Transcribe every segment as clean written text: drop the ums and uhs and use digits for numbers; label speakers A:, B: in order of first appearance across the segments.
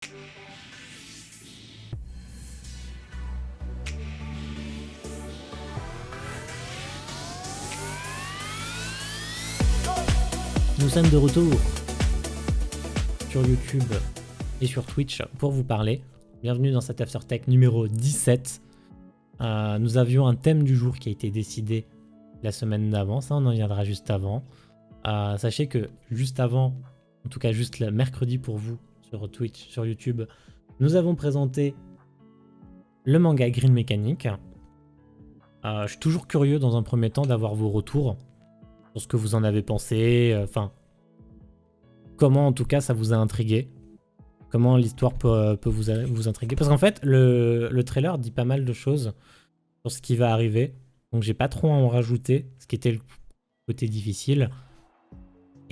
A: Nous sommes de retour sur YouTube et sur Twitch pour vous parler. Bienvenue dans cet AfterTech numéro 17. Nous avions un thème du jour qui a été décidé la semaine d'avant, ça on en viendra juste avant. Sachez que juste avant, en tout cas juste le mercredi pour vous sur Twitch, sur YouTube, nous avons présenté le manga Green Mechanic. Je suis toujours curieux dans un premier temps d'avoir vos retours sur ce que vous en avez pensé, comment en tout cas ça vous a intrigué, comment l'histoire peut vous intriguer. Parce qu'en fait, le trailer dit pas mal de choses sur ce qui va arriver, donc j'ai pas trop à en rajouter, ce qui était le côté difficile.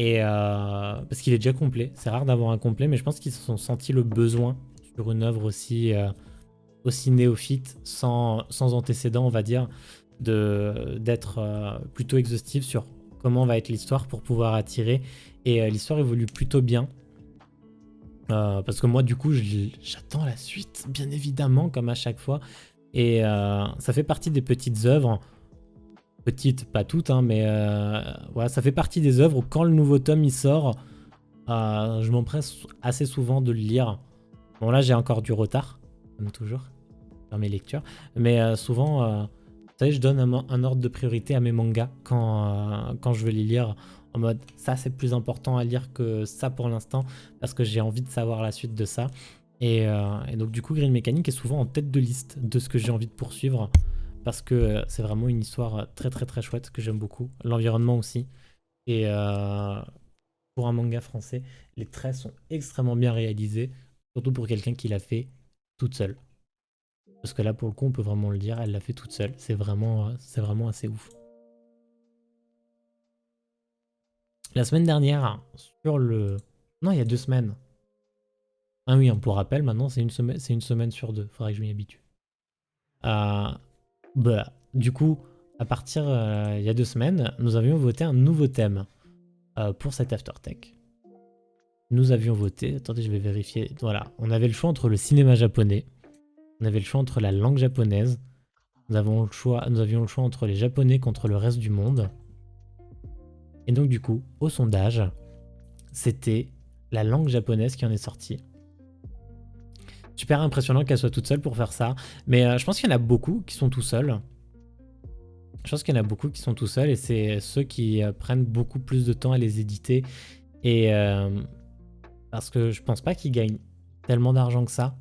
A: Et parce qu'il est déjà complet, c'est rare d'avoir un complet, mais je pense qu'ils se sont sentis le besoin sur une œuvre aussi néophyte, sans antécédent, on va dire, d'être plutôt exhaustif sur comment va être l'histoire pour pouvoir attirer. Et l'histoire évolue plutôt bien. Parce que moi, du coup, j'attends la suite, bien évidemment, comme à chaque fois. Et ça fait partie des petites œuvres. Petites, pas toutes, hein, mais voilà, ça fait partie des œuvres où quand le nouveau tome il sort, je m'empresse assez souvent de le lire. Bon, là, j'ai encore du retard, comme toujours, dans mes lectures. Mais souvent, vous savez, je donne un ordre de priorité à mes mangas quand je veux les lire. En mode, ça c'est plus important à lire que ça pour l'instant, parce que j'ai envie de savoir la suite de ça. Et donc du coup, Green Mechanic est souvent en tête de liste de ce que j'ai envie de poursuivre, parce que c'est vraiment une histoire très très très chouette que j'aime beaucoup. L'environnement aussi. Et pour un manga français, les traits sont extrêmement bien réalisés, surtout pour quelqu'un qui l'a fait toute seule. Parce que là, pour le coup, on peut vraiment le dire, elle l'a fait toute seule. C'est vraiment assez ouf. La semaine dernière, sur le... Non, il y a 2 semaines. Ah oui, pour rappel, maintenant, c'est une semaine sur 2. Faudrait que je m'y habitue. Du coup, à partir il y a 2 semaines, nous avions voté un nouveau thème pour cet AfterTech. Nous avions voté... Attendez, je vais vérifier. Voilà, on avait le choix entre le cinéma japonais. On avait le choix entre la langue japonaise. Nous avions le choix entre les japonais contre le reste du monde. Et donc du coup, au sondage, c'était la langue japonaise qui en est sortie. Super impressionnant qu'elle soit toute seule pour faire ça. Mais je pense qu'il y en a beaucoup qui sont tout seuls. Et c'est ceux qui prennent beaucoup plus de temps à les éditer. Et parce que je pense pas qu'ils gagnent tellement d'argent que ça.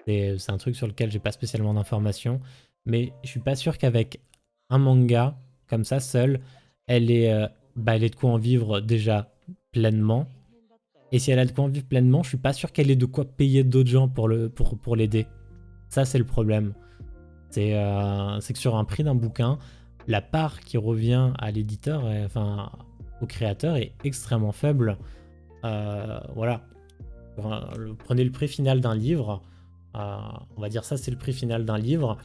A: C'est un truc sur lequel j'ai pas spécialement d'informations. Mais je suis pas sûr qu'avec un manga comme ça, seul, elle est de quoi en vivre déjà pleinement. Et si elle a de quoi en vivre pleinement, je suis pas sûr qu'elle ait de quoi payer d'autres gens pour l'aider. Ça, c'est le problème. C'est que sur un prix d'un bouquin, la part qui revient à l'éditeur, au créateur, est extrêmement faible. Voilà. Prenez le prix final d'un livre. On va dire ça, c'est le prix final d'un livre.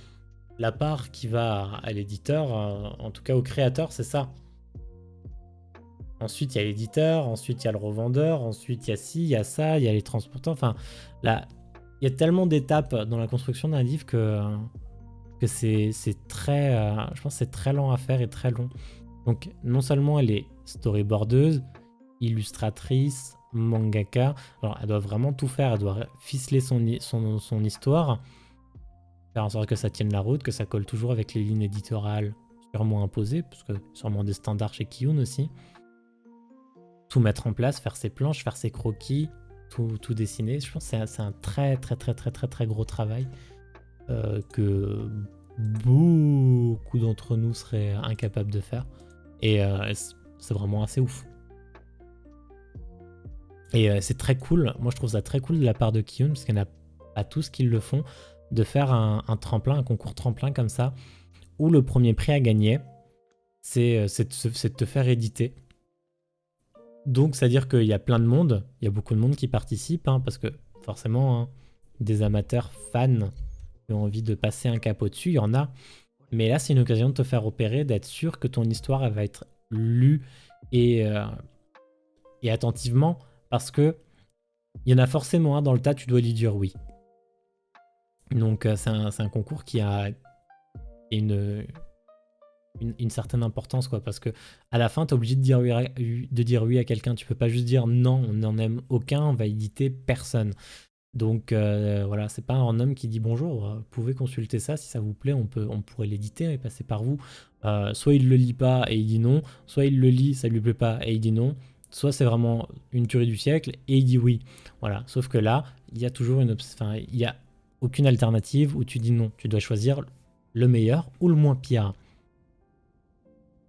A: La part qui va à l'éditeur, en tout cas au créateur, c'est ça. Ensuite, il y a l'éditeur, ensuite, il y a le revendeur, ensuite, il y a ci, il y a ça, il y a les transporteurs. Enfin, là, il y a tellement d'étapes dans la construction d'un livre que c'est très... je pense que c'est très lent à faire et très long. Donc, non seulement elle est storyboardeuse, illustratrice, mangaka. Alors, elle doit vraiment tout faire. Elle doit ficeler son histoire, faire en sorte que ça tienne la route, que ça colle toujours avec les lignes éditoriales sûrement imposées, parce que sûrement des standards chez Kiyun aussi. Tout mettre en place, faire ses planches, faire ses croquis, tout dessiner. Je pense que c'est un très très très très très très gros travail que beaucoup d'entre nous seraient incapables de faire. Et c'est vraiment assez ouf. Et c'est très cool, moi je trouve ça très cool de la part de Kiyun, parce qu'il n'y en a pas tous qui le font, de faire un tremplin, un concours tremplin comme ça, où le premier prix à gagner, c'est de te faire éditer. Donc, c'est-à-dire qu'il y a plein de monde, il y a beaucoup de monde qui participe, parce que forcément, des amateurs fans qui ont envie de passer un cap au-dessus, il y en a. Mais là, c'est une occasion de te faire opérer, d'être sûr que ton histoire elle va être lue et attentivement, parce que il y en a forcément un dans le tas, tu dois lui dire oui. Donc c'est un concours qui a une certaine importance, quoi, parce que à la fin, tu es obligé de dire oui à quelqu'un. Tu peux pas juste dire non, on n'en aime aucun, on va éditer personne. Donc voilà, c'est pas un homme qui dit bonjour, vous pouvez consulter ça, si ça vous plaît, on pourrait l'éditer et passer par vous. Soit il le lit pas et il dit non, soit il le lit, ça lui plaît pas et il dit non, soit c'est vraiment une tuerie du siècle et il dit oui. Voilà, sauf que là, il y a toujours il y a aucune alternative où tu dis non, tu dois choisir le meilleur ou le moins pire.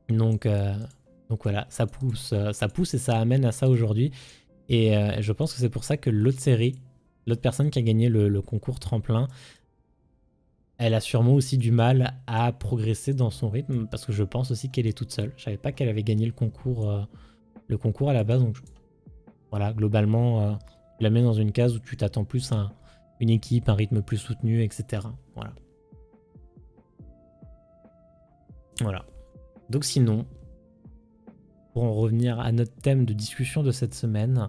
A: Donc voilà, ça pousse et ça amène à ça aujourd'hui. Et je pense que c'est pour ça que l'autre personne qui a gagné le concours tremplin, elle a sûrement aussi du mal à progresser dans son rythme parce que je pense aussi qu'elle est toute seule. Je savais pas qu'elle avait gagné le concours à la base. Donc voilà, globalement, tu la mets dans une case où tu t'attends plus à une équipe, un rythme plus soutenu, etc. Voilà. Voilà. Donc sinon, pour en revenir à notre thème de discussion de cette semaine,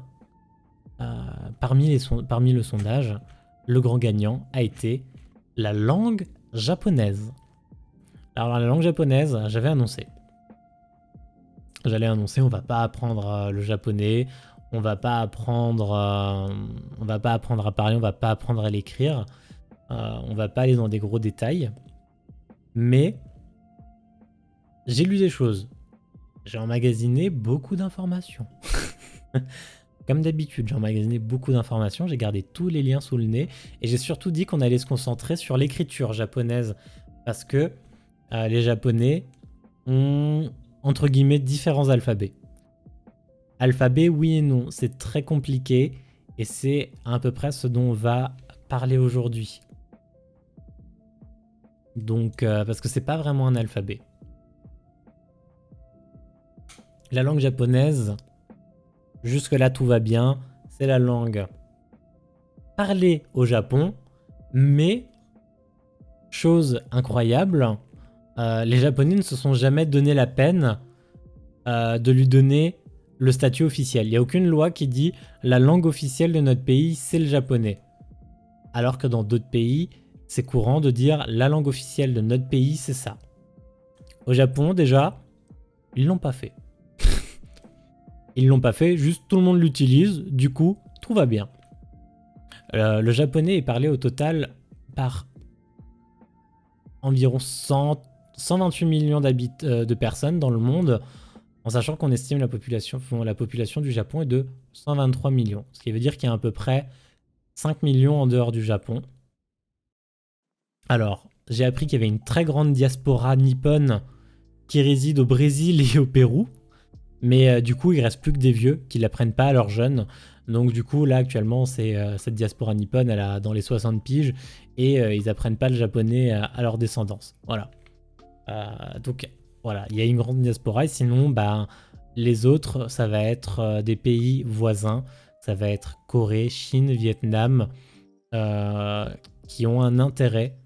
A: parmi le sondage, le grand gagnant a été la langue japonaise. Alors la langue japonaise, j'avais annoncé. J'allais annoncer, on va pas apprendre le japonais, on va pas apprendre à parler, on va pas apprendre à l'écrire, on va pas aller dans des gros détails. Mais j'ai lu des choses. J'ai emmagasiné beaucoup d'informations. Comme d'habitude, j'ai emmagasiné beaucoup d'informations, j'ai gardé tous les liens sous le nez et j'ai surtout dit qu'on allait se concentrer sur l'écriture japonaise parce que les Japonais ont, entre guillemets, différents alphabets. Alphabet, oui et non, c'est très compliqué et c'est à peu près ce dont on va parler aujourd'hui. Donc, parce que c'est pas vraiment un alphabet. La langue japonaise, jusque-là tout va bien, c'est la langue parlée au Japon, mais, chose incroyable, les Japonais ne se sont jamais donné la peine de lui donner le statut officiel. Il n'y a aucune loi qui dit la langue officielle de notre pays, c'est le japonais. Alors que dans d'autres pays, c'est courant de dire la langue officielle de notre pays, c'est ça. Au Japon, déjà, ils l'ont pas fait. Ils l'ont pas fait, juste tout le monde l'utilise, du coup, tout va bien. Le japonais est parlé au total par environ 128 millions de personnes dans le monde, en sachant qu'on estime la population du Japon est de 123 millions, ce qui veut dire qu'il y a à peu près 5 millions en dehors du Japon. Alors, j'ai appris qu'il y avait une très grande diaspora nippone qui réside au Brésil et au Pérou, mais du coup, il reste plus que des vieux qui l'apprennent pas à leurs jeunes. Donc du coup, là, actuellement, cette diaspora nippone, elle a dans les 60 piges, et ils apprennent pas le japonais à leur descendance. Voilà. Donc voilà, il y a une grande diaspora, et sinon, les autres, ça va être des pays voisins. Ça va être Corée, Chine, Vietnam, qui ont un intérêt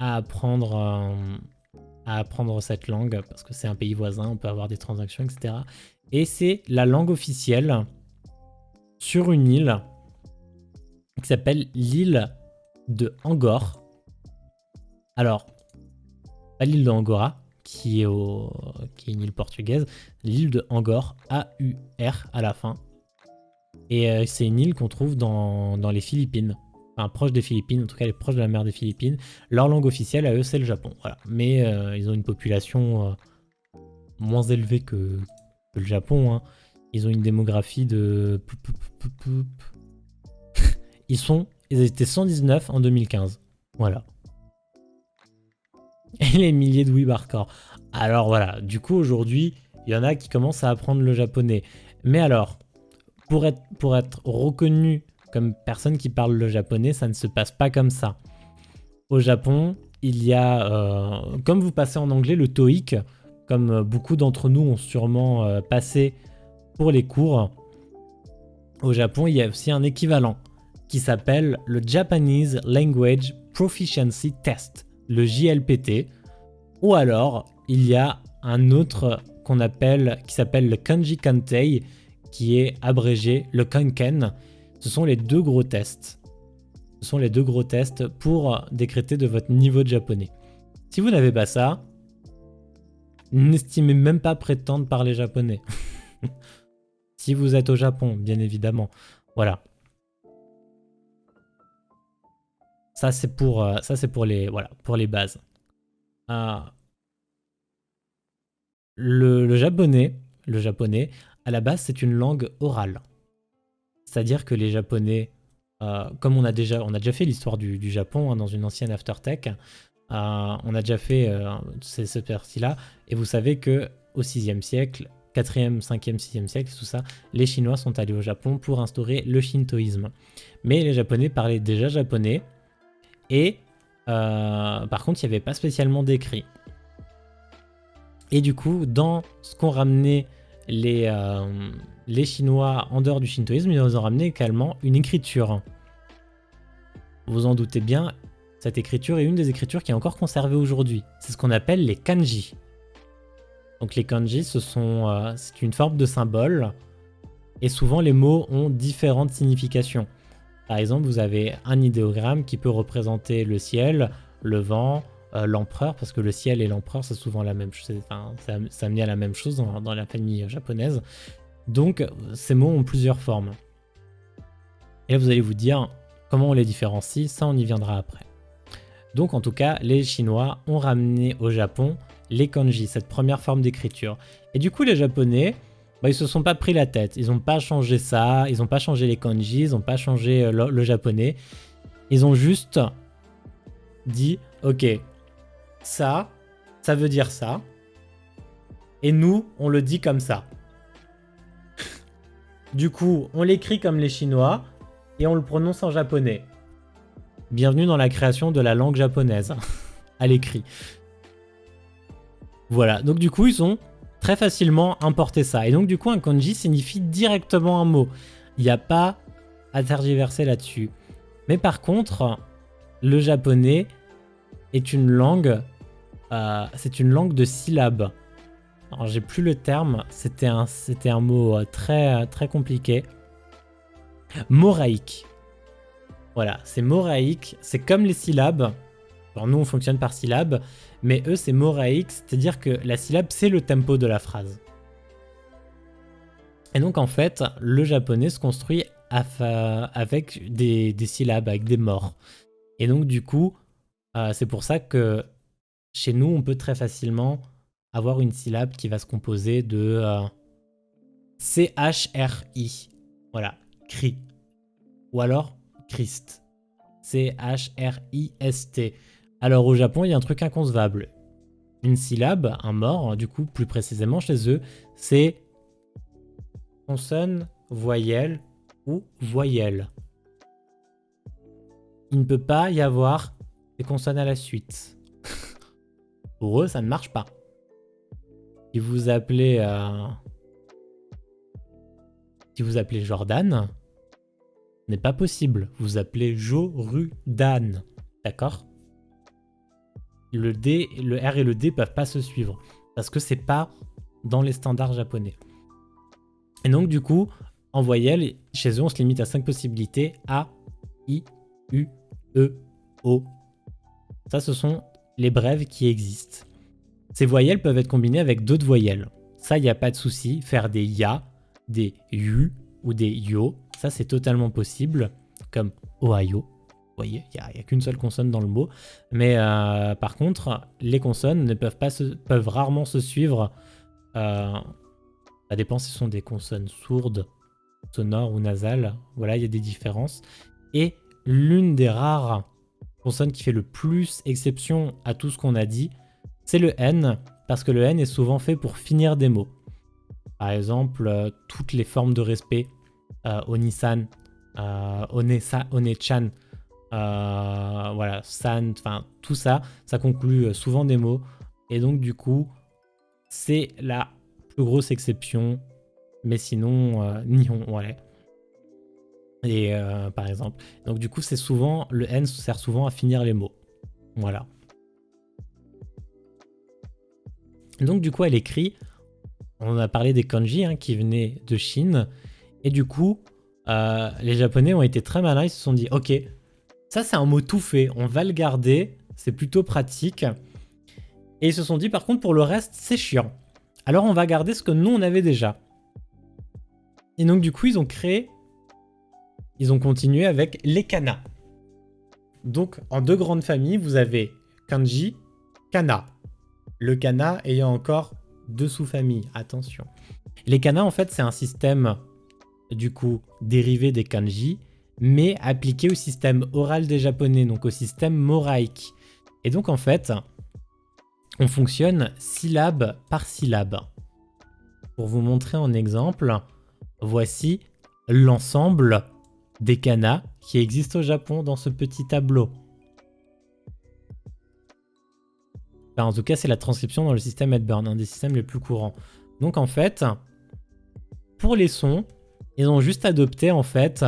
A: à apprendre cette langue, parce que c'est un pays voisin, on peut avoir des transactions, etc. Et c'est la langue officielle sur une île qui s'appelle l'île de Angkor. Alors, pas l'île de Angora, qui est une île portugaise, l'île de Angkor, A-U-R à la fin. Et c'est une île qu'on trouve dans les Philippines. Enfin, proche des Philippines, en tout cas, elle est proche de la mer des Philippines. Leur langue officielle, à eux, c'est le Japon. Voilà. Mais ils ont une population moins élevée que le Japon. Hein. Ils ont une démographie de... Ils étaient 119 en 2015. Voilà. Et les milliers de Wibarkor. Alors voilà, du coup, aujourd'hui, il y en a qui commencent à apprendre le japonais. Mais alors, pour être reconnu comme personne qui parle le japonais, ça ne se passe pas comme ça. Au Japon, il y a, comme vous passez en anglais, le TOEIC, comme beaucoup d'entre nous ont sûrement passé pour les cours. Au Japon, il y a aussi un équivalent qui s'appelle le Japanese Language Proficiency Test, le JLPT. Ou alors, il y a un autre qui s'appelle le Kanji Kantei, qui est abrégé le Kanken. Ce sont les deux gros tests. Ce sont les deux gros tests pour décréter de votre niveau de japonais. Si vous n'avez pas ça, n'estimez même pas prétendre parler japonais. Si vous êtes au Japon, bien évidemment. Voilà. Ça, c'est pour les, voilà, pour les bases. Le japonais, à la base, c'est une langue orale. C'est-à-dire que les Japonais, comme on a déjà fait l'histoire du Japon hein, dans une ancienne Aftertech, on a déjà fait ce parti-là, et vous savez que au 6e siècle, 4e, 5e, 6e siècle, tout ça, les Chinois sont allés au Japon pour instaurer le shintoïsme. Mais les Japonais parlaient déjà japonais, et par contre, il n'y avait pas spécialement d'écrit. Et du coup, dans ce qu'ont ramené les Chinois en dehors du shintoïsme, ils ont ramené également une écriture. Vous en doutez bien, cette écriture est une des écritures qui est encore conservée aujourd'hui. C'est ce qu'on appelle les kanji. Donc les kanji, c'est une forme de symbole, et souvent les mots ont différentes significations. Par exemple, vous avez un idéogramme qui peut représenter le ciel, le vent, l'empereur, parce que le ciel et l'empereur, c'est souvent la même chose. Enfin, ça amené à la même chose dans la famille japonaise. Donc, ces mots ont plusieurs formes. Et là, vous allez vous dire comment on les différencie, ça on y viendra après. Donc, en tout cas, les Chinois ont ramené au Japon les kanji, cette première forme d'écriture. Et du coup, les Japonais, ils se sont pas pris la tête. Ils n'ont pas changé ça, ils n'ont pas changé les kanji, ils n'ont pas changé le japonais. Ils ont juste dit, ok, ça veut dire ça. Et nous, on le dit comme ça. Du coup, on l'écrit comme les Chinois et on le prononce en japonais. Bienvenue dans la création de la langue japonaise, à l'écrit. Voilà, donc du coup, ils ont très facilement importé ça. Et donc du coup, un kanji signifie directement un mot. Il n'y a pas à tergiverser là-dessus. Mais par contre, le japonais est une langue, c'est une langue de syllabes. Alors j'ai plus le terme, c'était un mot très, très compliqué. Moraïque. Voilà, c'est moraïque, c'est comme les syllabes. Alors nous on fonctionne par syllabes, mais eux c'est moraïque, c'est-à-dire que la syllabe c'est le tempo de la phrase. Et donc en fait, le japonais se construit avec des syllabes, avec des morts. Et donc du coup, c'est pour ça que chez nous, on peut très facilement avoir une syllabe qui va se composer de C-H-R-I. Voilà, cri. Ou alors Christ. C-H-R-I-S-T. Alors au Japon, il y a un truc inconcevable. Une syllabe, un mort, du coup, plus précisément chez eux, c'est consonne, voyelle ou voyelle. Il ne peut pas y avoir des consonnes à la suite. Pour eux, ça ne marche pas. Si vous appelez Jordan, ce n'est pas possible. Vous appelez Jorudan. D'accord? Le D, le R et le D peuvent pas se suivre. Parce que c'est pas dans les standards japonais. Et donc, du coup, en voyelle, chez eux, on se limite à 5 possibilités. A, I, U, E, O. Ça, ce sont les brèves qui existent. Ces voyelles peuvent être combinées avec d'autres voyelles. Ça, il n'y a pas de souci. Faire des ya, des yu ou des yo, ça, c'est totalement possible. Comme Ohio. Vous voyez, il n'y a qu'une seule consonne dans le mot. Mais par contre, les consonnes ne peuvent rarement se suivre. Ça dépend si ce sont des consonnes sourdes, sonores ou nasales. Voilà, il y a des différences. Et l'une des rares consonnes qui fait le plus exception à tout ce qu'on a dit, c'est le N, parce que le N est souvent fait pour finir des mots. Par exemple, toutes les formes de respect, Oni-san, One-chan, voilà, san, enfin tout ça, ça conclut souvent des mots. Et donc du coup, c'est la plus grosse exception, mais sinon, Nihon, voilà. Et par exemple, donc du coup, c'est souvent, le N sert souvent à finir les mots. Voilà. Donc du coup, à l'écrit, on a parlé des kanji qui venaient de Chine. Et du coup, les Japonais ont été très malins, ils se sont dit, ok, ça c'est un mot tout fait, on va le garder, c'est plutôt pratique. Et ils se sont dit, par contre, pour le reste, c'est chiant. Alors on va garder ce que nous, on avait déjà. Et donc du coup, ils ont continué avec les kanas. Donc en deux grandes familles, vous avez kanji, kana. Le kana ayant encore deux sous-familles, attention. Les kanas, en fait, c'est un système, du coup, dérivé des kanji, mais appliqué au système oral des japonais, donc au système moraïque. Et donc, en fait, on fonctionne syllabe par syllabe. Pour vous montrer en exemple, voici l'ensemble des kanas qui existent au Japon dans ce petit tableau. Enfin, en tout cas, c'est la transcription dans le système Headburn, un des systèmes les plus courants. Donc en fait, pour les sons, ils ont juste adopté en fait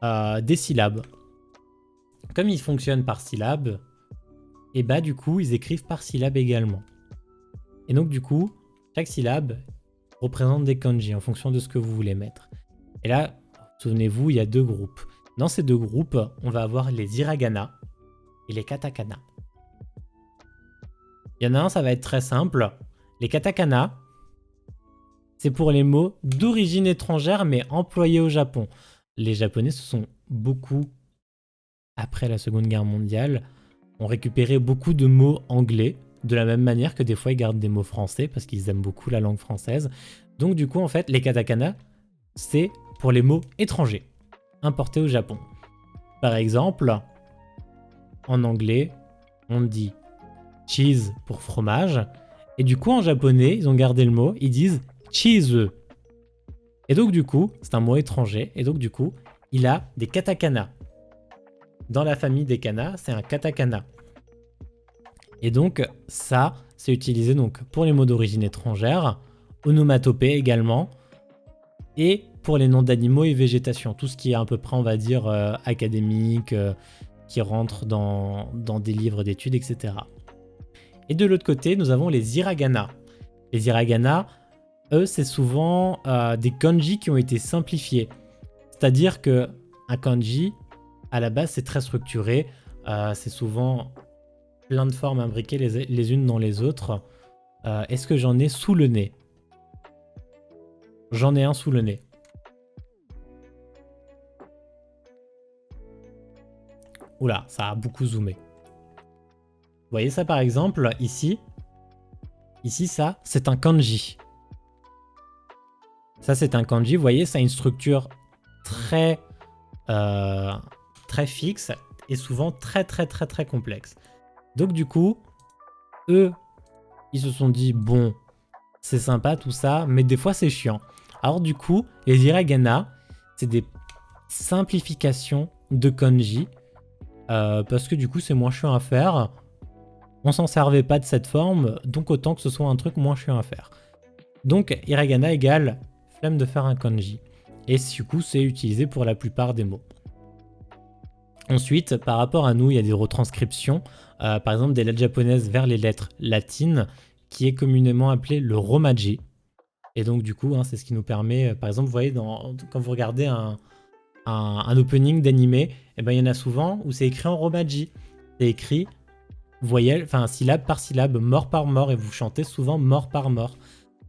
A: des syllabes. Comme ils fonctionnent par syllabe, et bah du coup, ils écrivent par syllabe également. Et donc du coup, chaque syllabe représente des kanji en fonction de ce que vous voulez mettre. Et là, souvenez-vous, il y a deux groupes. Dans ces deux groupes, on va avoir les hiragana et les katakana. Il y en a un, ça va être très simple. Les katakana, c'est pour les mots d'origine étrangère mais employés au Japon. Les Japonais se sont beaucoup, après la Seconde Guerre mondiale, ont récupéré beaucoup de mots anglais, de la même manière que des fois ils gardent des mots français parce qu'ils aiment beaucoup la langue française. Donc du coup, en fait, les katakana, c'est pour les mots étrangers, importés au Japon. Par exemple, en anglais, on dit cheese pour fromage, et du coup en japonais, ils ont gardé le mot, ils disent cheese. Et donc du coup, c'est un mot étranger, et donc du coup, il a des katakana. Dans la famille des kana, c'est un katakana. Et donc ça, c'est utilisé donc pour les mots d'origine étrangère, onomatopée également, et pour les noms d'animaux et végétation, tout ce qui est à peu près, on va dire, académique, qui rentre dans des livres d'études, etc. Et de l'autre côté, nous avons les hiragana. Les hiragana, eux, c'est souvent des kanji qui ont été simplifiés. C'est-à-dire que un kanji, à la base, c'est très structuré. C'est souvent plein de formes imbriquées les unes dans les autres. Est-ce que j'en ai sous le nez? J'en ai un sous le nez. Oula, ça a beaucoup zoomé. Vous voyez ça par exemple, ici. Ici, ça, c'est un kanji. Ça, c'est un kanji. Vous voyez, ça a une structure très, très fixe et souvent très, très, très, très complexe. Donc, du coup, eux, ils se sont dit, bon, c'est sympa tout ça, mais des fois, c'est chiant. Alors, du coup, les hiragana, c'est des simplifications de kanji parce que du coup, c'est moins chiant à faire. On s'en servait pas de cette forme, donc autant que ce soit un truc moins chiant à faire. Donc, hiragana égale flemme de faire un kanji. Et du coup, c'est utilisé pour la plupart des mots. Ensuite, par rapport à nous, il y a des retranscriptions, par exemple des lettres japonaises vers les lettres latines, qui est communément appelé le romaji. Et donc, du coup, c'est ce qui nous permet, par exemple, vous voyez, quand vous regardez un opening d'animé, eh ben, il y en a souvent où c'est écrit en romaji. C'est écrit voyelle, enfin syllabe par syllabe, mort par mort, et vous chantez souvent mort par mort.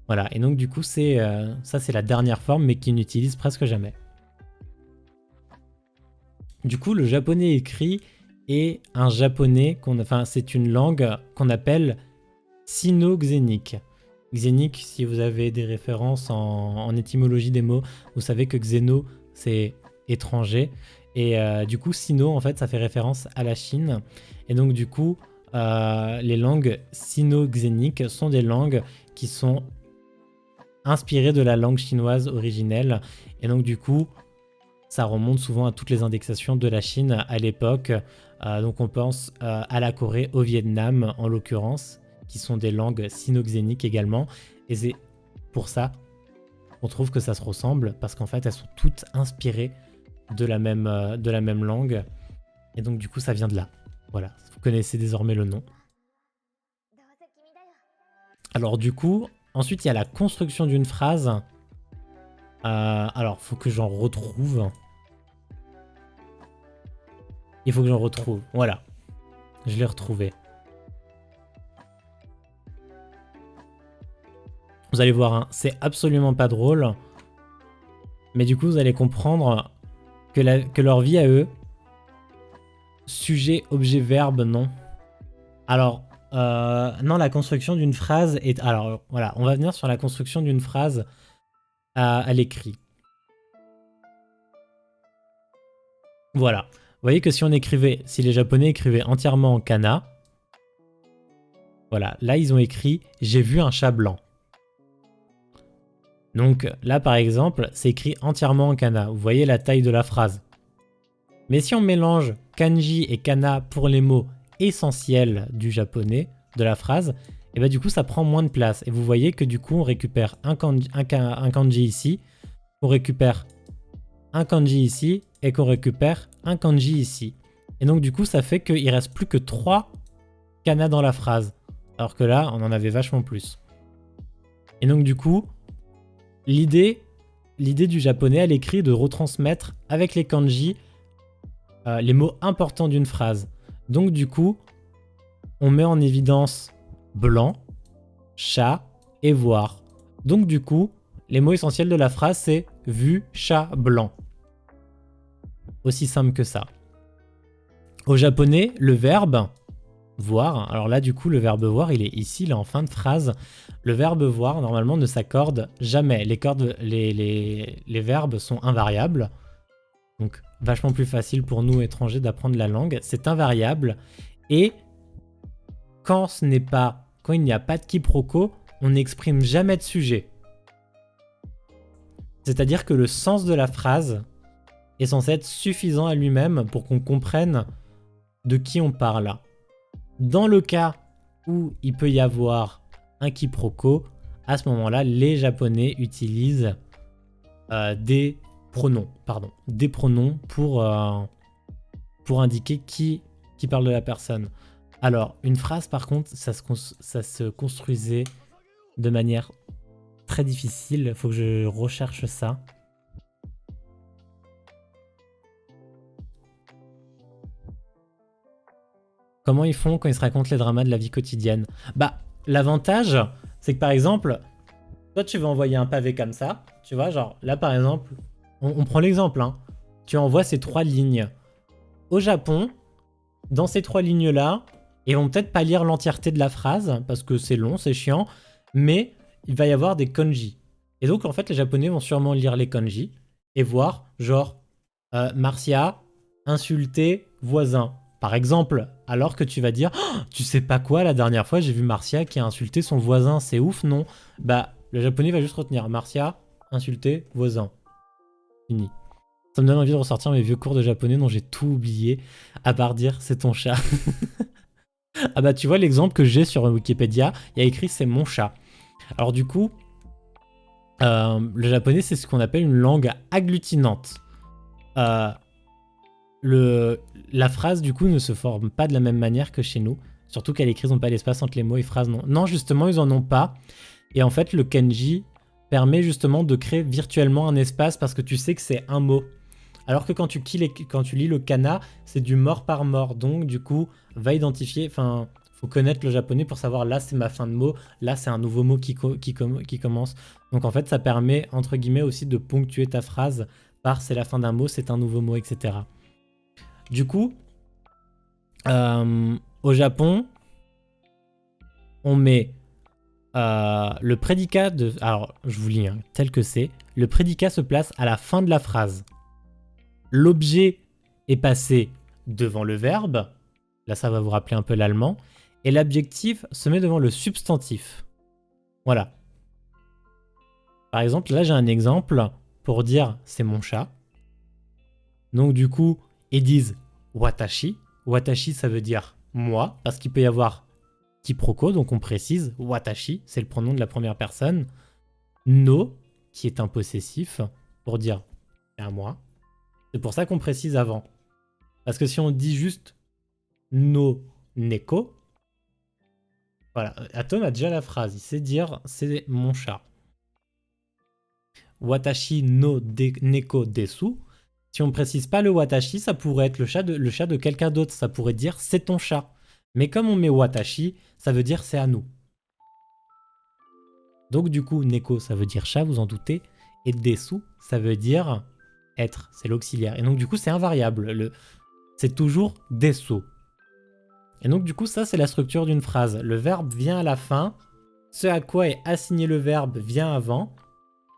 A: Voilà, et donc du coup, ça c'est la dernière forme, mais qu'ils n'utilisent presque jamais. Du coup, le japonais écrit est un japonais, c'est une langue qu'on appelle sino-xénique. Xénique, si vous avez des références en étymologie des mots, vous savez que xéno, c'est étranger. Et du coup, sino, en fait, ça fait référence à la Chine. Et donc, du coup, les langues sino-xéniques sont des langues qui sont inspirées de la langue chinoise originelle. Et donc, du coup, ça remonte souvent à toutes les indexations de la Chine à l'époque. Donc, on pense à la Corée, au Vietnam, en l'occurrence, qui sont des langues sino-xéniques également. Et c'est pour ça qu'on trouve que ça se ressemble, parce qu'en fait, elles sont toutes inspirées de la même langue. Et donc, du coup, ça vient de là. Voilà, vous connaissez désormais le nom. Alors, du coup, ensuite, il y a la construction d'une phrase. Alors, faut que j'en retrouve. Il faut que j'en retrouve. Voilà, je l'ai retrouvé. Vous allez voir, hein, c'est absolument pas drôle. Mais du coup, vous allez comprendre que leur vie à eux, sujet, objet, verbe, non. Alors, non, la construction d'une phrase est... Alors, voilà, on va venir sur la construction d'une phrase à l'écrit. Voilà. Vous voyez que si on écrivait, si les Japonais écrivaient entièrement en kana, voilà, là, ils ont écrit « J'ai vu un chat blanc ». Donc là, par exemple, c'est écrit entièrement en kana. Vous voyez la taille de la phrase. Mais si on mélange kanji et kana pour les mots essentiels du japonais, de la phrase, et bah du coup ça prend moins de place. Et vous voyez que du coup on récupère un kanji ici, on récupère un kanji ici, et qu'on récupère un kanji ici. Et donc du coup ça fait qu'il reste plus que 3 kana dans la phrase. Alors que là on en avait vachement plus. Et donc du coup, l'idée du japonais à l'écrit de retransmettre avec les kanji les mots importants d'une phrase. Donc du coup, on met en évidence blanc, chat et voir. Donc du coup, les mots essentiels de la phrase c'est vu, chat, blanc. Aussi simple que ça. Au japonais, le verbe voir, alors là du coup le verbe voir il est ici, là en fin de phrase. Le verbe voir normalement ne s'accorde jamais. Les verbes sont invariables. Donc vachement plus facile pour nous étrangers d'apprendre la langue. C'est invariable. Et quand il n'y a pas de quiproquo, on n'exprime jamais de sujet. C'est-à-dire que le sens de la phrase est censé être suffisant à lui-même pour qu'on comprenne de qui on parle. Dans le cas où il peut y avoir un quiproquo, à ce moment-là, les Japonais utilisent des pronoms pour indiquer qui parle de la personne. Alors, une phrase, par contre, ça se construisait de manière très difficile. Faut que je recherche ça. Comment ils font quand ils se racontent les dramas de la vie quotidienne? Bah, l'avantage, c'est que par exemple, toi, tu vas envoyer un pavé comme ça. Tu vois, genre, là, par exemple, on prend l'exemple, hein. Tu envoies ces 3 lignes. Au Japon, dans ces 3 lignes-là, ils vont peut-être pas lire l'entièreté de la phrase, parce que c'est long, c'est chiant, mais il va y avoir des kanji. Et donc, en fait, les Japonais vont sûrement lire les kanji et voir, genre, Marcia, insulter voisin. Par exemple, alors que tu vas dire oh, tu sais pas quoi, la dernière fois, j'ai vu Marcia qui a insulté son voisin, c'est ouf, non? Bah, le Japonais va juste retenir Marcia, insulter voisin. Fini. Ça me donne envie de ressortir mes vieux cours de japonais dont j'ai tout oublié, à part dire c'est ton chat. Ah bah tu vois l'exemple que j'ai sur Wikipédia, il y a écrit c'est mon chat. Alors du coup, le japonais c'est ce qu'on appelle une langue agglutinante. La phrase du coup ne se forme pas de la même manière que chez nous. Surtout qu'à l'écrit ils n'ont pas l'espace entre les mots et phrases. Non. Non, justement ils en ont pas. Et en fait le kanji permet justement de créer virtuellement un espace parce que tu sais que c'est un mot. Alors que quand tu lis le kana, c'est du mort par mort. Donc, du coup, va identifier. Enfin, faut connaître le japonais pour savoir là, c'est ma fin de mot. Là, c'est un nouveau mot qui commence. Donc, en fait, ça permet, entre guillemets, aussi de ponctuer ta phrase par c'est la fin d'un mot, c'est un nouveau mot, etc. Du coup, au Japon, on met le prédicat de. Alors, je vous lis, hein, tel que c'est. Le prédicat se place à la fin de la phrase. L'objet est passé devant le verbe, là ça va vous rappeler un peu l'allemand, et l'adjectif se met devant le substantif. Voilà. Par exemple, là j'ai un exemple pour dire c'est mon chat. Donc du coup, ils disent watashi. Watashi ça veut dire moi, parce qu'il peut y avoir quiproquo, donc on précise watashi, c'est le pronom de la première personne. No, qui est un possessif, pour dire c'est à moi. C'est pour ça qu'on précise avant. Parce que si on dit juste no neko, voilà, Atom a déjà la phrase, il sait dire c'est mon chat. watashi no neko desu. Si on ne précise pas le watashi, ça pourrait être le chat de quelqu'un d'autre. Ça pourrait dire c'est ton chat. Mais comme on met watashi, ça veut dire c'est à nous. Donc du coup, neko, ça veut dire chat, vous en doutez. Et desu, ça veut dire être. C'est l'auxiliaire. Et donc du coup, c'est invariable. C'est toujours desu. Et donc du coup, ça, c'est la structure d'une phrase. Le verbe vient à la fin. Ce à quoi est assigné le verbe vient avant.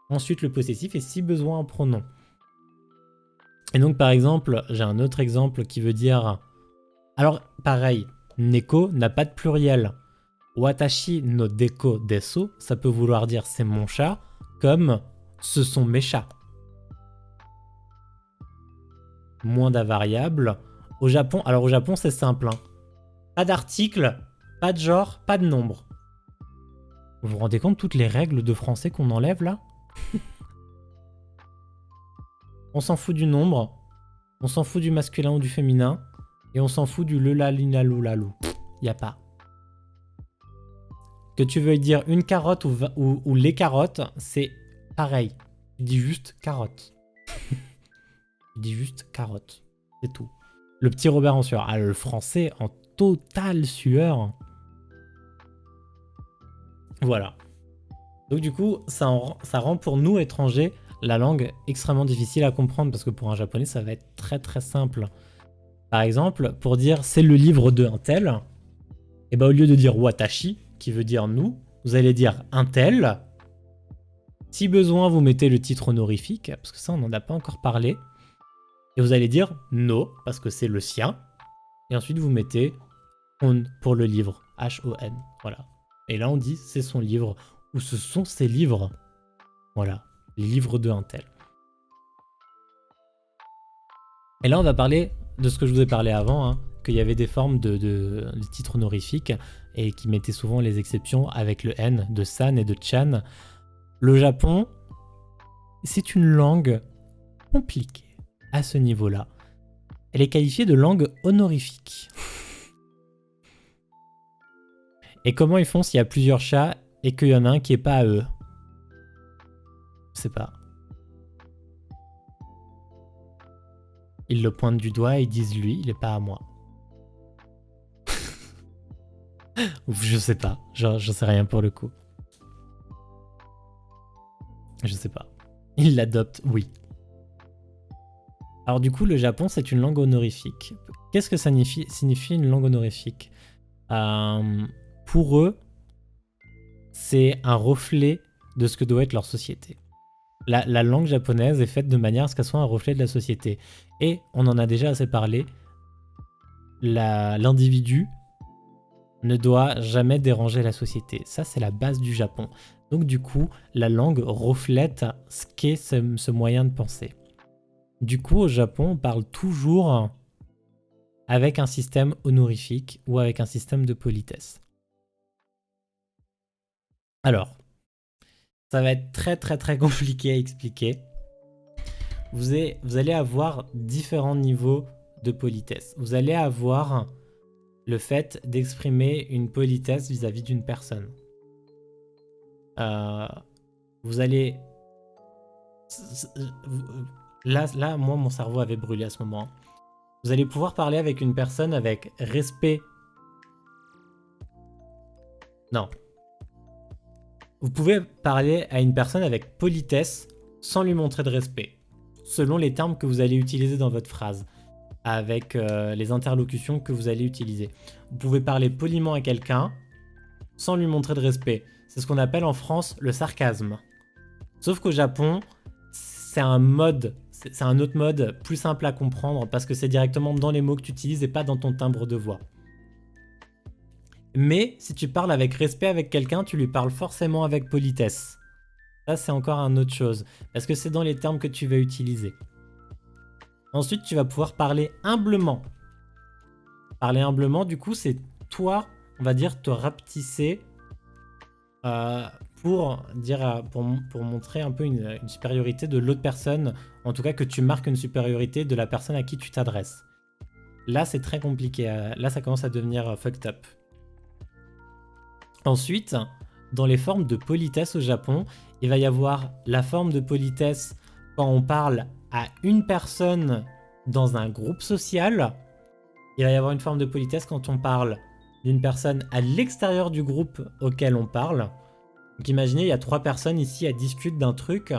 A: Ensuite, le possessif et si besoin, un pronom. Et donc, par exemple, j'ai un autre exemple qui veut dire... Alors, pareil, neko n'a pas de pluriel. Watashi no deko desu, ça peut vouloir dire c'est mon chat, comme ce sont mes chats. Moins d'invariables. Au Japon, alors au Japon, c'est simple. Hein. Pas d'article, pas de genre, pas de nombre. Vous vous rendez compte de toutes les règles de français qu'on enlève là? On s'en fout du nombre, on s'en fout du masculin ou du féminin, et on s'en fout du le la lina lou la lou. Y a pas. Que tu veuilles dire une carotte ou les carottes, c'est pareil. Tu dis juste carotte. Tu dis juste carotte. C'est tout. Le petit Robert en sueur. Ah, le français en totale sueur. Voilà. Donc du coup, ça rend pour nous, étrangers, la langue extrêmement difficile à comprendre parce que pour un japonais, ça va être très très simple. Par exemple, pour dire c'est le livre de un tel, et bah au lieu de dire watashi, qui veut dire nous, vous allez dire un tel. Si besoin, vous mettez le titre honorifique, parce que ça, on n'en a pas encore parlé. Et vous allez dire no, parce que c'est le sien. Et ensuite, vous mettez on pour le livre, H-O-N. Voilà. Et là, on dit c'est son livre, ou ce sont ses livres. Voilà, les livres de un tel. Et là, on va parler de ce que je vous ai parlé avant, hein, qu'il y avait des formes de titres honorifiques et qui mettaient souvent les exceptions avec le N de san et de chan. Le Japon, c'est une langue compliquée à ce niveau-là. Elle est qualifiée de langue honorifique. Et comment ils font s'il y a plusieurs chats et qu'il y en a un qui est pas à eux? Je sais pas. Ils le pointent du doigt et ils disent lui, il est pas à moi. Je sais pas. Je sais rien pour le coup. Je sais pas. Ils l'adoptent, oui. Alors du coup, le Japon, c'est une langue honorifique. Qu'est-ce que ça signifie une langue honorifique? Pour eux, c'est un reflet de ce que doit être leur société. La langue japonaise est faite de manière à ce qu'elle soit un reflet de la société. Et on en a déjà assez parlé, l'individu ne doit jamais déranger la société. Ça, c'est la base du Japon. Donc du coup, la langue reflète ce qu'est ce moyen de penser. Du coup, au Japon, on parle toujours avec un système honorifique ou avec un système de politesse. Alors, ça va être très très très compliqué à expliquer. Vous allez avoir différents niveaux de politesse. Vous allez avoir le fait d'exprimer une politesse vis-à-vis d'une personne. Vous allez... Là, moi, mon cerveau avait brûlé à ce moment. Vous allez pouvoir parler avec une personne avec respect. Non. Vous pouvez parler à une personne avec politesse sans lui montrer de respect, selon les termes que vous allez utiliser dans votre phrase, avec les interlocutions que vous allez utiliser. Vous pouvez parler poliment à quelqu'un sans lui montrer de respect. C'est ce qu'on appelle en France le sarcasme. Sauf qu'au Japon, c'est un autre mode plus simple à comprendre parce que c'est directement dans les mots que tu utilises et pas dans ton timbre de voix. Mais si tu parles avec respect avec quelqu'un, tu lui parles forcément avec politesse. Ça, c'est encore une autre chose, parce que c'est dans les termes que tu vas utiliser. Ensuite, tu vas pouvoir parler humblement. Parler humblement, du coup, c'est toi, on va dire, te rapetisser pour montrer un peu une supériorité de l'autre personne, en tout cas que tu marques une supériorité de la personne à qui tu t'adresses. Là, c'est très compliqué. Là, ça commence à devenir fucked up. Ensuite, dans les formes de politesse au Japon. Il va y avoir la forme de politesse quand on parle à une personne dans un groupe social. Il va y avoir une forme de politesse quand on parle d'une personne à l'extérieur du groupe auquel on parle. Donc imaginez, il y a 3 personnes ici, elles discutent d'un truc,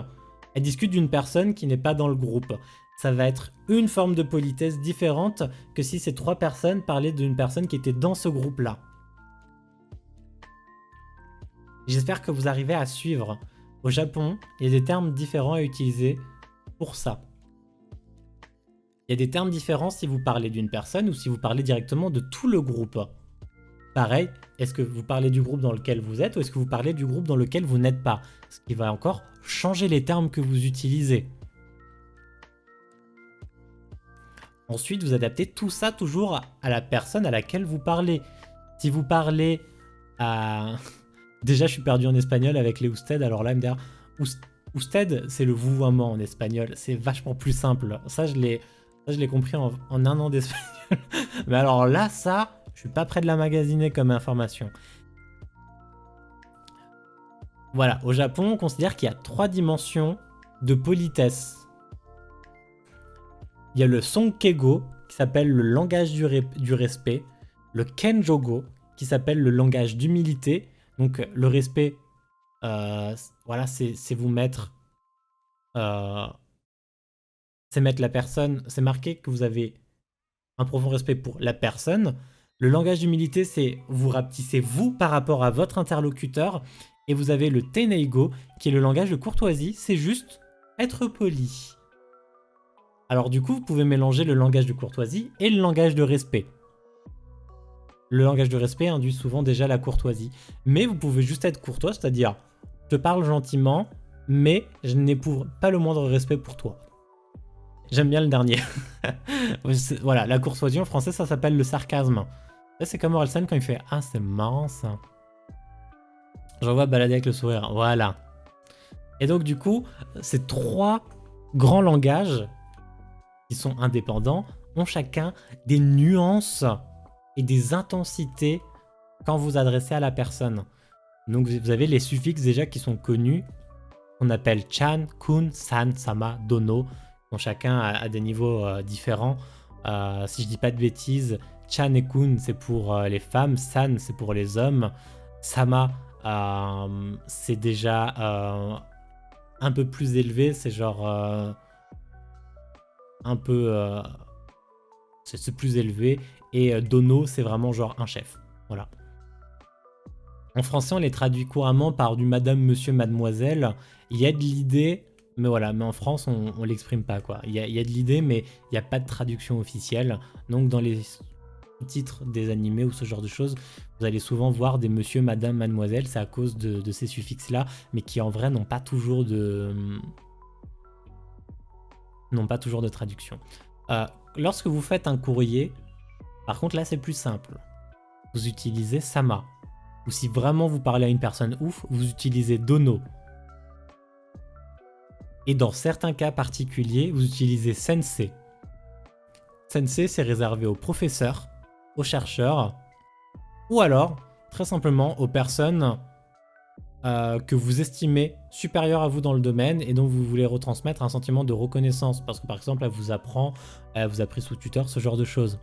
A: elles discutent d'une personne qui n'est pas dans le groupe. Ça va être une forme de politesse différente que si ces 3 personnes parlaient d'une personne qui était dans ce groupe-là. J'espère que vous arrivez à suivre. Au Japon, il y a des termes différents à utiliser pour ça. Il y a des termes différents si vous parlez d'une personne ou si vous parlez directement de tout le groupe. Pareil, est-ce que vous parlez du groupe dans lequel vous êtes ou est-ce que vous parlez du groupe dans lequel vous n'êtes pas? Ce qui va encore changer les termes que vous utilisez. Ensuite, vous adaptez tout ça toujours à la personne à laquelle vous parlez. Si vous parlez à... Déjà, je suis perdu en espagnol avec les usted, alors là, MDR... Usted, c'est le vouvoiement en espagnol. C'est vachement plus simple. Ça, je l'ai compris en un an d'espagnol. Mais alors là, ça, je suis pas prêt de la magasiner comme information. Voilà, au Japon, on considère qu'il y a 3 dimensions de politesse. Il y a le Sonkego, qui s'appelle le langage du respect. Le Kenjogo, qui s'appelle le langage d'humilité. Donc le respect, voilà, c'est vous mettre... c'est mettre la personne... C'est marqué que vous avez un profond respect pour la personne. Le langage d'humilité, c'est vous rapetissez vous par rapport à votre interlocuteur. Et vous avez le Teneigo, qui est le langage de courtoisie. C'est juste être poli. Alors du coup, vous pouvez mélanger le langage de courtoisie et le langage de respect. Le langage de respect induit souvent déjà la courtoisie. Mais vous pouvez juste être courtois, c'est-à-dire, je te parle gentiment, mais je n'éprouve pas le moindre respect pour toi. J'aime bien le dernier. Voilà, la courtoisie en français, ça s'appelle le sarcasme. Là, c'est comme Orelsan quand il fait « Ah, c'est marrant ça ». J'en vois balader avec le sourire. Voilà. Et donc, du coup, ces 3 grands langages qui sont indépendants ont chacun des nuances et des intensités quand vous adressez à la personne. Donc vous avez les suffixes déjà qui sont connus, qu'on appelle chan, kun, san, sama, dono, dont chacun a des niveaux différents. Si je dis pas de bêtises, chan et kun c'est pour les femmes, san c'est pour les hommes, sama c'est déjà un peu plus élevé, c'est genre un peu... c'est plus élevé. Et dono, c'est vraiment genre un chef. Voilà. En français, on les traduit couramment par du madame, monsieur, mademoiselle. Il y a de l'idée, mais voilà. Mais en France, on l'exprime pas, quoi. Il y a de l'idée, mais il n'y a pas de traduction officielle. Donc, dans les titres des animés ou ce genre de choses, vous allez souvent voir des monsieur, madame, mademoiselle. C'est à cause de ces suffixes-là, mais qui en vrai n'ont pas toujours de... traduction. Lorsque vous faites un courrier, par contre là c'est plus simple. Vous utilisez sama. Ou si vraiment vous parlez à une personne ouf, vous utilisez dono. Et dans certains cas particuliers, vous utilisez sensei. Sensei, c'est réservé aux professeurs, aux chercheurs, ou alors, très simplement, aux personnes que vous estimez supérieures à vous dans le domaine et dont vous voulez retransmettre un sentiment de reconnaissance. Parce que par exemple, elle vous apprend, elle vous a pris sous tuteur, ce genre de choses.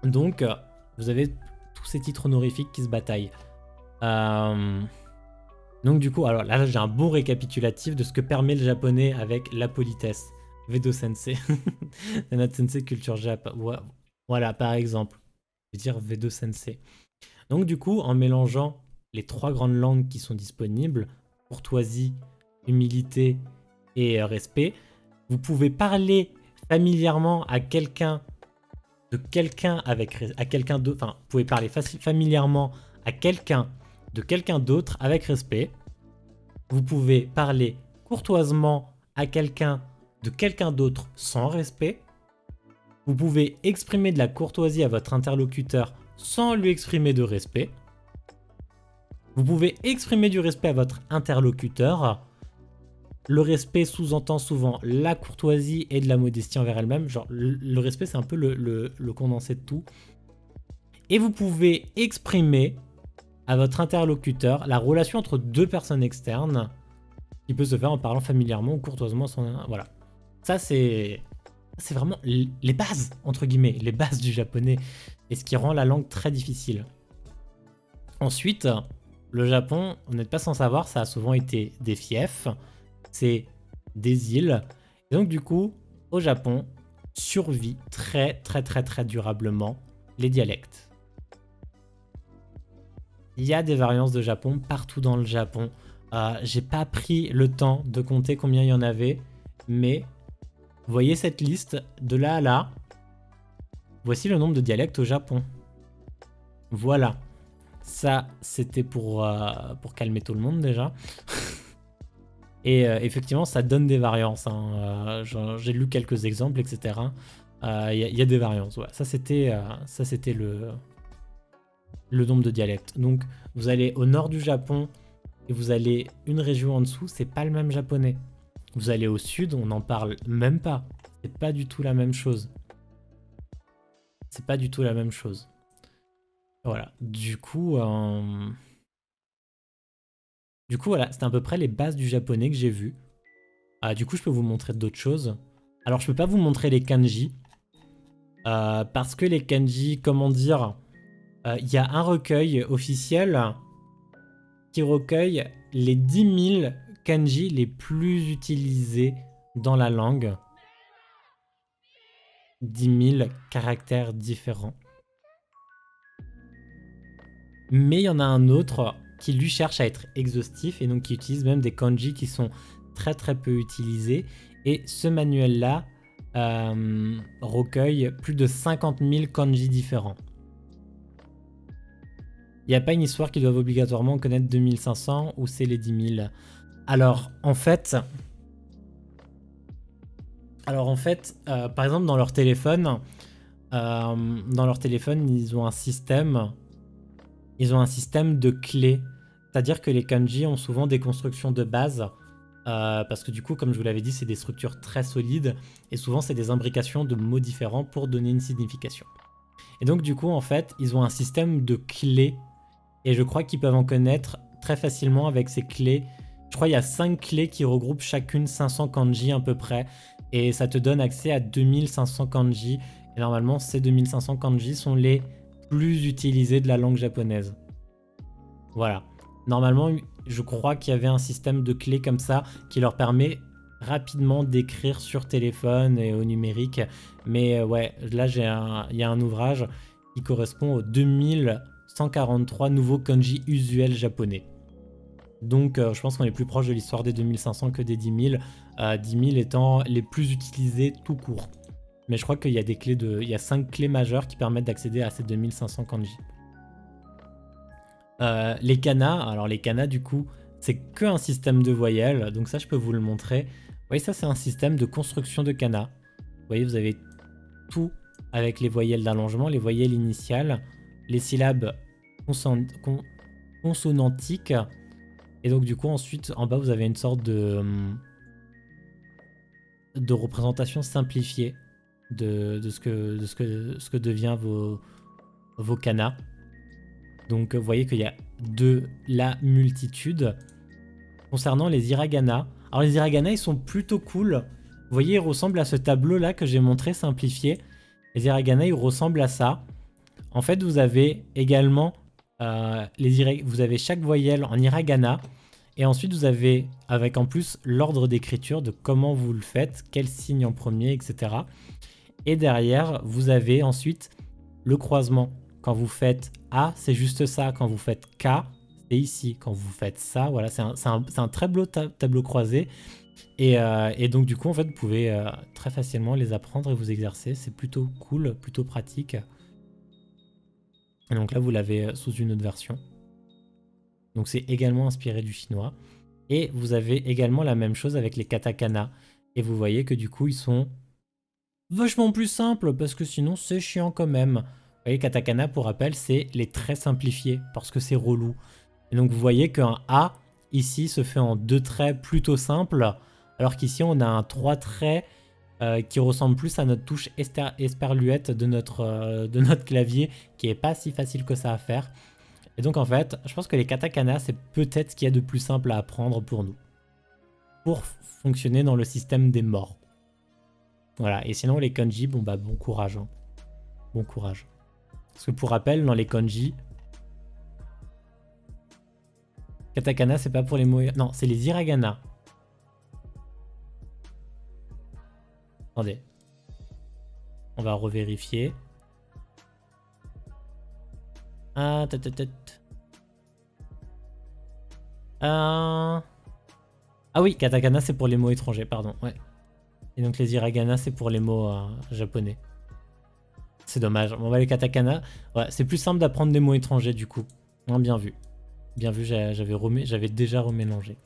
A: Donc, vous avez tous ces titres honorifiques qui se bataillent. Donc du coup, alors là j'ai un bon récapitulatif de ce que permet le japonais avec la politesse. Vedo Sensei. C'est notre sensei culture jap. Voilà, par exemple. Je vais dire Vedo Sensei. Donc du coup, en mélangeant les 3 grandes langues qui sont disponibles, courtoisie, humilité et respect, vous pouvez parler familièrement à quelqu'un de quelqu'un avec à quelqu'un d'autre, enfin, vous pouvez parler familièrement à quelqu'un de quelqu'un d'autre avec respect. Vous pouvez parler courtoisement à quelqu'un de quelqu'un d'autre sans respect. Vous pouvez exprimer de la courtoisie à votre interlocuteur sans lui exprimer de respect. Vous pouvez exprimer du respect à votre interlocuteur. Le respect sous-entend souvent la courtoisie et de la modestie envers elle-même. Genre, le respect, c'est un peu le condensé de tout. Et vous pouvez exprimer à votre interlocuteur, la relation entre deux personnes externes qui peut se faire en parlant familièrement ou courtoisement. Voilà. Ça, c'est vraiment les bases, entre guillemets, les bases du japonais, et ce qui rend la langue très difficile. Ensuite, le Japon, on n'est pas sans savoir, ça a souvent été des fiefs, c'est des îles. Et donc du coup, au Japon, survit très durablement les dialectes. Il y a des variances de Japon partout dans le Japon. J'ai pas pris le temps de compter combien il y en avait, mais vous voyez cette liste de là à là. Voici le nombre de dialectes au Japon. Voilà. Ça, c'était pour calmer tout le monde déjà. Et effectivement, ça donne des variances. Hein. J'ai lu quelques exemples, etc. Il y a des variances. Ouais. Ça, c'était le nombre de dialectes. Donc, vous allez au nord du Japon et vous allez une région en dessous, c'est pas le même japonais. Vous allez au sud, on n'en parle même pas. C'est pas du tout la même chose. C'est pas du tout la même chose. Voilà. Du coup, voilà, c'était à peu près les bases du japonais que j'ai vues. Du coup, je peux vous montrer d'autres choses. Alors, je peux pas vous montrer les kanji. Parce que les kanji, comment dire, il y a un recueil officiel qui recueille les 10 000 kanji les plus utilisés dans la langue. 10 000 caractères différents. Mais il y en a un autre qui lui cherche à être exhaustif et donc qui utilise même des kanji qui sont très peu utilisés. Et ce manuel-là recueille plus de 50 000 kanji différents. Il n'y a pas une histoire qu'ils doivent obligatoirement connaître 2500 ou c'est les 10 000. Alors en fait, par exemple dans leur téléphone, ils ont un système de clés. C'est-à-dire que les kanji ont souvent des constructions de base. Parce que du coup, comme je vous l'avais dit, c'est des structures très solides. Et souvent, c'est des imbrications de mots différents pour donner une signification. Et donc du coup, en fait, ils ont un système de clés. Et je crois qu'ils peuvent en connaître très facilement avec ces clés. Je crois qu'il y a 5 clés qui regroupent chacune 500 kanji à peu près. Et ça te donne accès à 2500 kanji. Et normalement, ces 2500 kanji sont les plus utilisés de la langue japonaise. Voilà. Normalement, je crois qu'il y avait un système de clés comme ça qui leur permet rapidement d'écrire sur téléphone et au numérique. Mais ouais, là, il y a un ouvrage qui correspond aux 2143 nouveaux kanji usuels japonais. Donc, je pense qu'on est plus proche de l'histoire des 2500 que des 10 000. 10 000 étant les plus utilisés tout court. Mais je crois qu'il y a il y a 5 clés majeures qui permettent d'accéder à ces 2500 kanji. Les kanas, alors les kanas du coup, c'est que un système de voyelles, donc ça je peux vous le montrer. Vous voyez, ça c'est un système de construction de kanas. Vous voyez, vous avez tout avec les voyelles d'allongement, les voyelles initiales, les syllabes consonantiques, et donc du coup ensuite en bas vous avez une sorte de représentation simplifiée de ce que devient vos kanas. Donc vous voyez qu'il y a de la multitude. Concernant les hiragana, alors les hiragana ils sont plutôt cool. Vous voyez, ils ressemblent à ce tableau là que j'ai montré simplifié. Les hiragana ils ressemblent à ça. En fait vous avez également vous avez chaque voyelle en hiragana. Et ensuite vous avez avec en plus l'ordre d'écriture de comment vous le faites, quel signe en premier, etc. Et derrière vous avez ensuite le croisement. Quand vous faites A, c'est juste ça. Quand vous faites K, c'est ici. Quand vous faites ça, voilà, c'est un très beau tableau croisé. Et donc, du coup, en fait, vous pouvez très facilement les apprendre et vous exercer. C'est plutôt cool, plutôt pratique. Et donc là, vous l'avez sous une autre version. Donc, c'est également inspiré du chinois. Et vous avez également la même chose avec les katakana. Et vous voyez que du coup, ils sont vachement plus simples parce que sinon, c'est chiant quand même. Vous voyez, katakana, pour rappel, c'est les traits simplifiés parce que c'est relou. Et donc, vous voyez qu'un A, ici, se fait en 2 traits plutôt simples, alors qu'ici, on a un 3 traits qui ressemble plus à notre touche esperluette de notre clavier, qui est pas si facile que ça à faire. Et donc en fait, je pense que les katakana, c'est peut-être ce qu'il y a de plus simple à apprendre pour nous. Pour fonctionner dans le système des morts. Voilà, et sinon les kanji, bon bah bon courage. Hein. Bon courage. Parce que pour rappel, dans les kanji, katakana, c'est pas pour les mots... Non, c'est les hiragana. Attendez. On va revérifier. Ah, ah oui, katakana, c'est pour les mots étrangers, pardon. Ouais. Et donc les hiragana, c'est pour les mots japonais. C'est dommage. Bon, bah, les katakana, ouais, c'est plus simple d'apprendre des mots étrangers, du coup. Bien vu. Bien vu, j'avais déjà remélangé.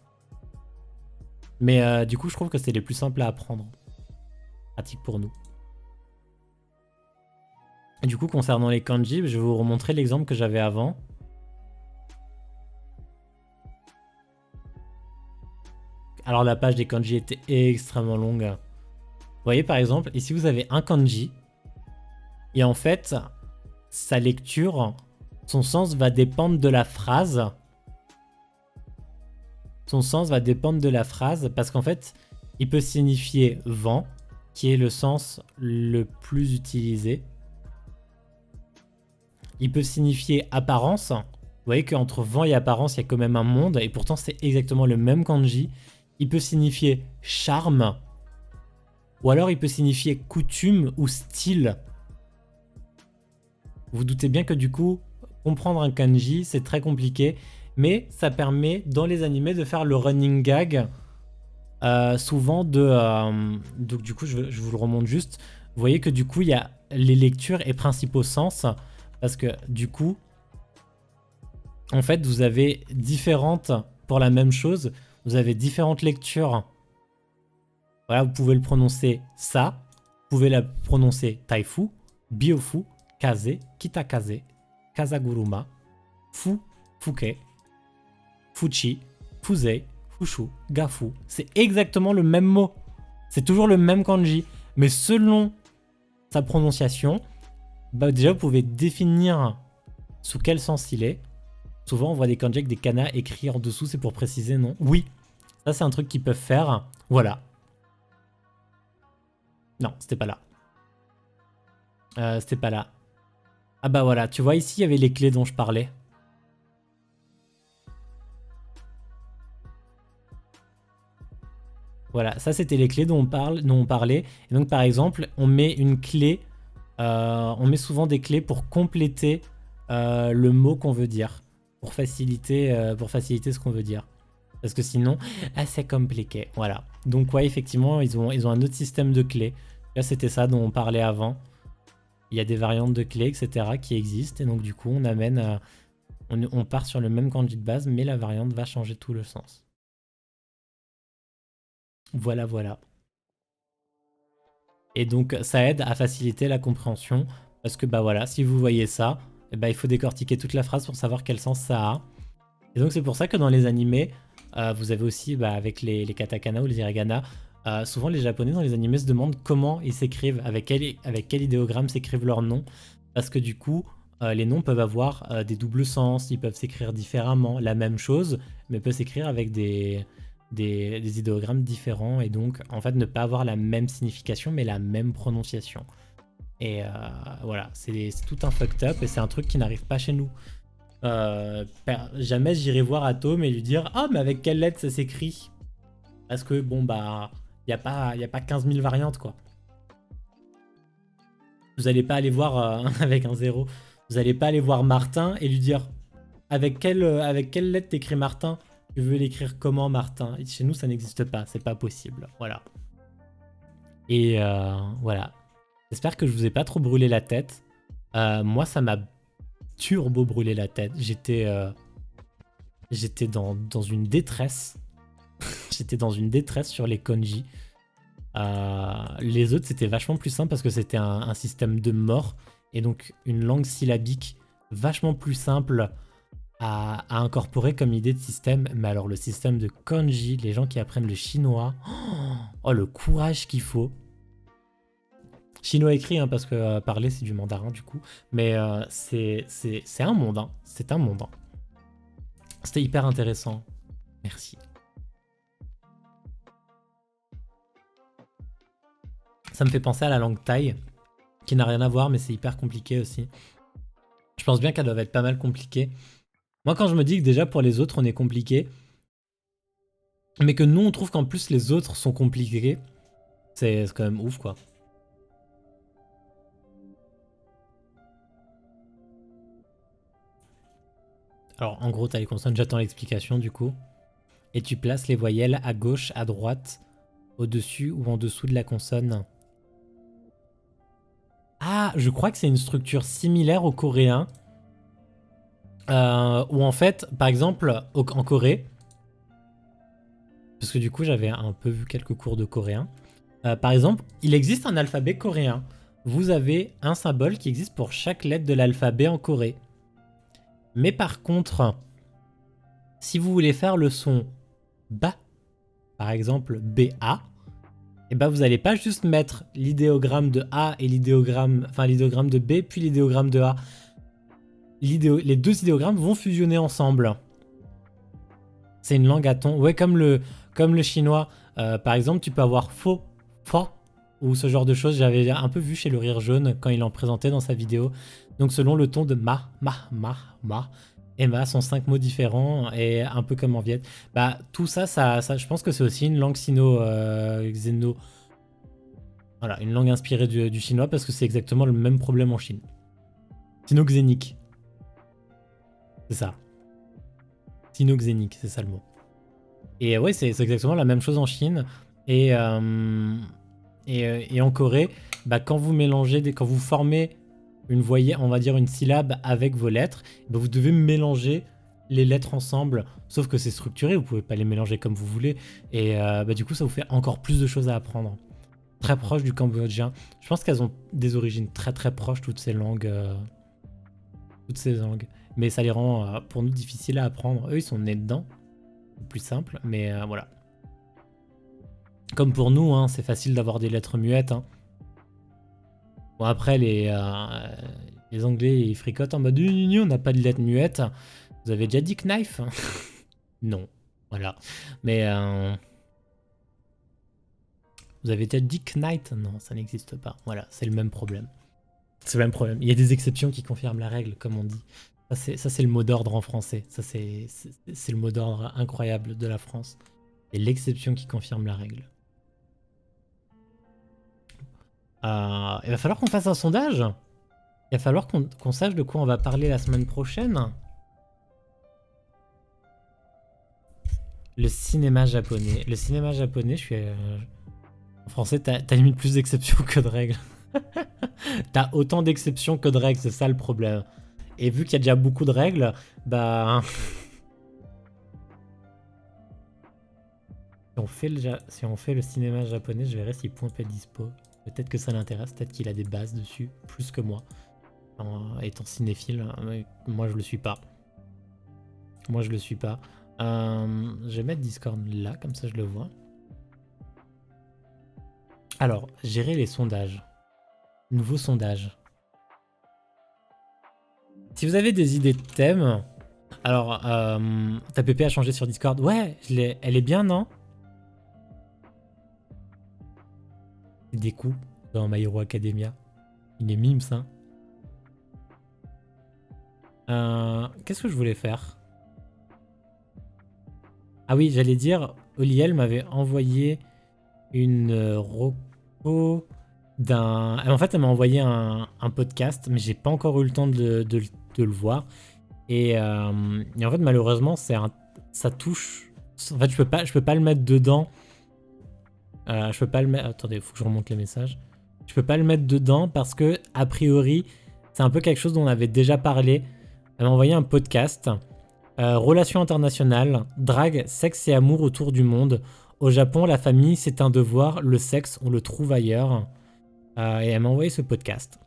A: Mais du coup, je trouve que c'est les plus simples à apprendre. Pratique pour nous. Et du coup, concernant les kanji, je vais vous remontrer l'exemple que j'avais avant. Alors la page des kanji était extrêmement longue. Vous voyez par exemple, ici vous avez un kanji. Et en fait, sa lecture, son sens va dépendre de la phrase. Son sens va dépendre de la phrase parce qu'en fait, il peut signifier vent, qui est le sens le plus utilisé. Il peut signifier apparence. Vous voyez qu'entre vent et apparence, il y a quand même un monde. Et pourtant, c'est exactement le même kanji. Il peut signifier charme. Ou alors, il peut signifier coutume ou style. Vous doutez bien que du coup, comprendre un kanji, c'est très compliqué. Mais ça permet, dans les animés, de faire le running gag. Souvent donc du coup, je vous le remonte juste. Vous voyez que du coup, il y a les lectures et principaux sens. Parce que du coup, en fait, vous avez différentes, pour la même chose, vous avez différentes lectures. Voilà, vous pouvez le prononcer ça, vous pouvez la prononcer taifu, biofu, kaze, kitakaze, kazaguruma, fu, fuke, fuchi, fusei, fushu, gafu. C'est exactement le même mot. C'est toujours le même kanji. Mais selon sa prononciation, bah déjà vous pouvez définir sous quel sens il est. Souvent on voit des kanji avec des kana écrits en dessous, c'est pour préciser, non? Oui, ça c'est un truc qu'ils peuvent faire. Voilà. Non, c'était pas là. C'était pas là. Ah bah voilà, tu vois ici il y avait les clés dont je parlais. Voilà, ça c'était les clés dont on parlait. Et donc par exemple, on met une clé, on met souvent des clés pour compléter le mot qu'on veut dire, pour faciliter ce qu'on veut dire. Parce que sinon, c'est compliqué. Voilà. Donc ouais, effectivement, ils ont un autre système de clés. Là, c'était ça dont on parlait avant. Il y a des variantes de clés, etc. qui existent. Et donc du coup, on amène, on part sur le même kanji de base, mais la variante va changer tout le sens. Voilà, voilà. Et donc ça aide à faciliter la compréhension parce que bah voilà, si vous voyez ça, bah, il faut décortiquer toute la phrase pour savoir quel sens ça a. Et donc c'est pour ça que dans les animés, vous avez aussi bah, avec les katakana ou les hiragana, souvent les japonais dans les animés se demandent comment ils s'écrivent, avec quel idéogramme s'écrivent leurs noms, parce que du coup les noms peuvent avoir des doubles sens, ils peuvent s'écrire différemment, la même chose, mais peuvent s'écrire avec des idéogrammes différents et donc en fait ne pas avoir la même signification mais la même prononciation. Et voilà, c'est tout un fucked up et c'est un truc qui n'arrive pas chez nous. Jamais j'irai voir Atom et lui dire ah mais avec quelle lettre ça s'écrit, parce que bon bah y a pas 15 000 variantes quoi. Vous allez pas aller voir avec un zéro, vous allez pas aller voir Martin et lui dire avec quelle lettre t'écris Martin. Tu veux l'écrire comment, Martin? Chez nous, ça n'existe pas. C'est pas possible. Voilà. Et voilà. J'espère que je vous ai pas trop brûlé la tête. Moi, ça m'a turbo brûlé la tête. J'étais dans une détresse. J'étais dans une détresse sur les kanji. Les autres, c'était vachement plus simple parce que c'était un système de mort. Et donc, une langue syllabique vachement plus simple à incorporer comme idée de système. Mais alors le système de kanji, les gens qui apprennent le chinois, oh le courage qu'il faut. Chinois écrit, hein, parce que parler, c'est du mandarin, du coup. Mais c'est un monde, hein. C'est un monde, hein. C'était hyper intéressant. Merci. Ça me fait penser à la langue thaï, qui n'a rien à voir, mais c'est hyper compliqué aussi. Je pense bien qu'elle doit être pas mal compliquée. Moi, quand je me dis que déjà pour les autres, on est compliqué, mais que nous, on trouve qu'en plus les autres sont compliqués, c'est quand même ouf, quoi. Alors, en gros, t'as les consonnes, j'attends l'explication, du coup. Et tu places les voyelles à gauche, à droite, au-dessus ou en dessous de la consonne. Ah, je crois que c'est une structure similaire au coréen. Où en fait, par exemple, en Corée, parce que du coup j'avais un peu vu quelques cours de coréen, par exemple, il existe un alphabet coréen. Vous avez un symbole qui existe pour chaque lettre de l'alphabet en Corée. Mais par contre, si vous voulez faire le son ba, par exemple BA, et ben vous n'allez pas juste mettre l'idéogramme de A et l'idéogramme de B puis l'idéogramme de A. Les deux idéogrammes vont fusionner ensemble. C'est une langue à ton. Ouais, comme le chinois. Par exemple, tu peux avoir faux, fa, ou ce genre de choses. J'avais un peu vu chez le Rire Jaune quand il en présentait dans sa vidéo. Donc, selon le ton de ma, et ma sont 5 mots différents et un peu comme en viet. Bah, tout ça, je pense que c'est aussi une langue xéno. Voilà, une langue inspirée du chinois parce que c'est exactement le même problème en Chine. Sino-xénique. C'est ça. Sino-xénique, c'est ça le mot. Et ouais, c'est exactement la même chose en Chine. Et en Corée, bah, quand vous mélangez, quand vous formez une voyelle, on va dire une syllabe avec vos lettres, bah, vous devez mélanger les lettres ensemble. Sauf que c'est structuré, vous pouvez pas les mélanger comme vous voulez. Et bah, du coup, ça vous fait encore plus de choses à apprendre. Très proche du cambodgien. Je pense qu'elles ont des origines très très proches, toutes ces langues. Mais ça les rend, pour nous, difficiles à apprendre. Eux, ils sont nés dedans. Plus simple, mais voilà. Comme pour nous, hein, c'est facile d'avoir des lettres muettes. Hein. Bon, après, les Anglais, ils fricotent en mode on n'a pas de lettres muettes. Vous avez déjà dit knife? Non, voilà. Mais vous avez déjà dit knight? Non, ça n'existe pas. Voilà, c'est le même problème. C'est le même problème. Il y a des exceptions qui confirment la règle, comme on dit. Ça, c'est le mot d'ordre en français. Ça, c'est le mot d'ordre incroyable de la France. C'est l'exception qui confirme la règle. Il va falloir qu'on fasse un sondage. Il va falloir qu'on sache de quoi on va parler la semaine prochaine. Le cinéma japonais. Le cinéma japonais, je suis... En français, t'as limite plus d'exceptions que de règles. T'as autant d'exceptions que de règles, c'est ça le problème. Et vu qu'il y a déjà beaucoup de règles, bah... si on fait le cinéma japonais, je verrai si Point est dispo. Peut-être que ça l'intéresse, peut-être qu'il a des bases dessus, plus que moi. Étant cinéphile, moi je le suis pas. Moi je le suis pas. Je vais mettre Discord là, comme ça je le vois. Alors, gérer les sondages. Nouveau sondage. Si vous avez des idées de thèmes... Alors, ta PP a changé sur Discord. Ouais, elle est bien, non? Des coups dans My Hero Academia. Il est mimes, ça. Qu'est-ce que je voulais faire? Ah oui, j'allais dire, Oliel m'avait envoyé une reco d'un... En fait, elle m'a envoyé un podcast, mais j'ai pas encore eu le temps de le voir. Et en fait, malheureusement, ça touche... En fait, je peux pas le mettre dedans. Je peux pas le mettre... Attendez, faut que je remonte les messages. Je peux pas le mettre dedans parce que, a priori, c'est un peu quelque chose dont on avait déjà parlé. Elle m'a envoyé un podcast. Relations internationales, drague, sexe et amour autour du monde. Au Japon, la famille, c'est un devoir. Le sexe, on le trouve ailleurs. Et elle m'a envoyé ce podcast.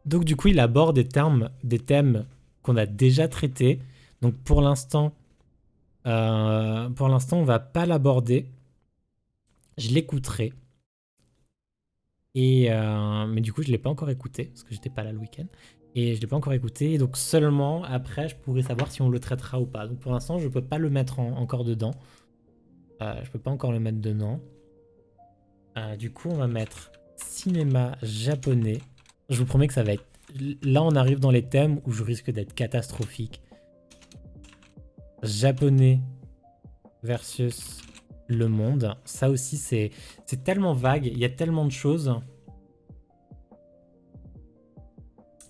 A: Donc du coup, il aborde des thèmes qu'on a déjà traités. Donc pour l'instant, on va pas l'aborder. Je l'écouterai. Mais du coup, je ne l'ai pas encore écouté, parce que j'étais pas là le week-end. Et je ne l'ai pas encore écouté, et donc seulement après, je pourrais savoir si on le traitera ou pas. Donc pour l'instant, je ne peux pas le mettre encore dedans. Je peux pas encore le mettre dedans. Du coup, on va mettre cinéma japonais. Je vous promets que ça va être... Là, on arrive dans les thèmes où je risque d'être catastrophique. Japonais versus le monde. Ça aussi, c'est tellement vague. Il y a tellement de choses.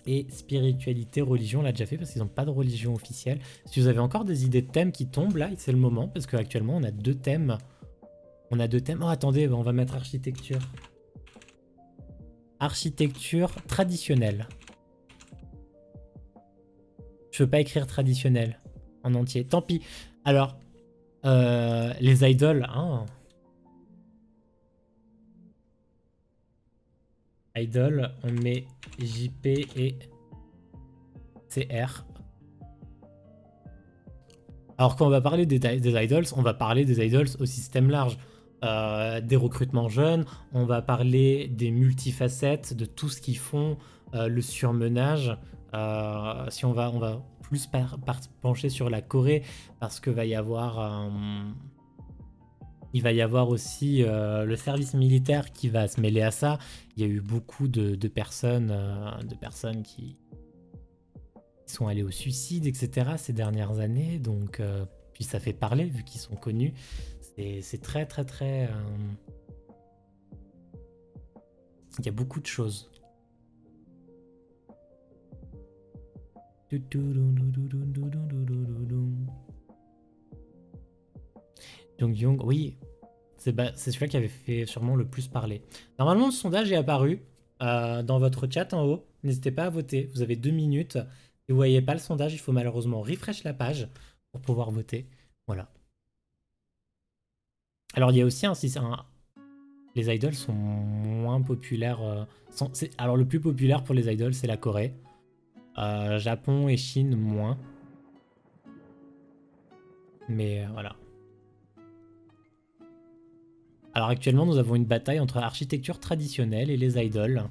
A: Et spiritualité, religion, on l'a déjà fait parce qu'ils n'ont pas de religion officielle. Si vous avez encore des idées de thèmes qui tombent, là, c'est le moment. Parce qu'actuellement, on a 2 thèmes. On a 2 thèmes. Oh, attendez, on va mettre architecture. Architecture traditionnelle. Je veux pas écrire traditionnel en entier. Tant pis. Alors, les idoles. Hein. Idol, on met JP et CR. Alors quand on va parler des idols, on va parler des idols au système large. Des recrutements jeunes, on va parler des multifacettes, de tout ce qu'ils font, le surmenage. Si on va plus pencher sur la Corée, parce que il va y avoir aussi le service militaire qui va se mêler à ça. Il y a eu beaucoup de personnes qui sont allées au suicide, etc. ces dernières années. Donc, puis ça fait parler vu qu'ils sont connus. C'est très, très, très... Il y a beaucoup de choses. Jung, oui, c'est celui-là qui avait fait sûrement le plus parler. Normalement, le sondage est apparu dans votre chat en haut. N'hésitez pas à voter. Vous avez 2 minutes. Si vous ne voyez pas le sondage, il faut malheureusement refresh la page pour pouvoir voter. Voilà. Alors, il y a aussi les idols sont moins populaires. Alors, le plus populaire pour les idols, c'est la Corée. Japon et Chine, moins. Mais voilà. Alors actuellement, nous avons une bataille entre architecture traditionnelle et les idoles.